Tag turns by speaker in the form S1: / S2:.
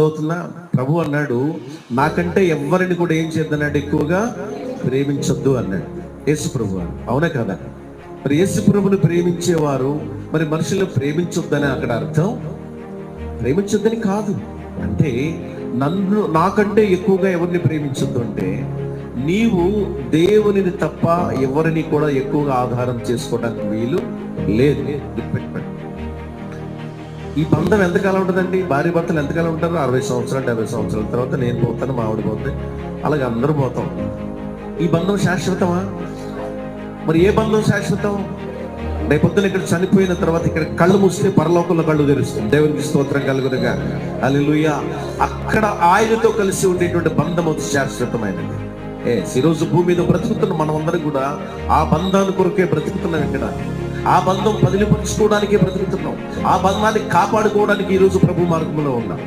S1: అవుతున్నా ప్రభు అన్నాడు, నాకంటే ఎవరిని కూడా ఏం చేద్దన్నాడు, ఎక్కువగా ప్రేమించొద్దు అన్నాడు యేసు ప్రభు. అవునా కదా? మరి యేసు ప్రభుని ప్రేమించేవారు మరి మనుషులను ప్రేమించొద్దని అక్కడ అర్థం. ప్రేమించొద్దని కాదు, అంటే నాకంటే ఎక్కువగా ఎవరిని ప్రేమించొద్దు అంటే, నీవు దేవునిని తప్ప ఎవరిని కూడా ఎక్కువగా ఆధారం చేసుకోవడానికి వీలు లేదు. గుర్తుపెట్టుకోండి. ఈ బంధం ఎంతకాలం ఉంటుందండి? భార్య భర్తలు ఎంతకాలం ఉంటారు? 60 సంవత్సరాలు 70 సంవత్సరాల తర్వాత నేను పోతాను, మా ఆవిడ పోతే, అలాగే అందరూ పోతాం. ఈ బంధం శాశ్వతమా? మరి ఏ బంధం శాశ్వతం? రేపొద్దున ఇక్కడ చనిపోయిన తర్వాత ఇక్కడ కళ్ళు మూస్తే పరలోకంలో కళ్ళు తెరుస్తుంది. దేవునికి స్తోత్రం కలుగునుగా. హల్లెలూయా. అక్కడ ఆయనతో కలిసి ఉండేటువంటి బంధం శాశ్వతమైనది. ఈరోజు భూమి మీద బ్రతుకుతున్న మనం అందరం కూడా ఆ బంధాన్ని కొరకే బ్రతుకుతున్నాం. ఇక్కడ ఆ బంధం పదిలిపరుచుకోవడానికే బ్రతుకుతున్నాం. ఆ బంధాన్ని కాపాడుకోవడానికి ఈరోజు ప్రభు మార్గంలో ఉన్నాం.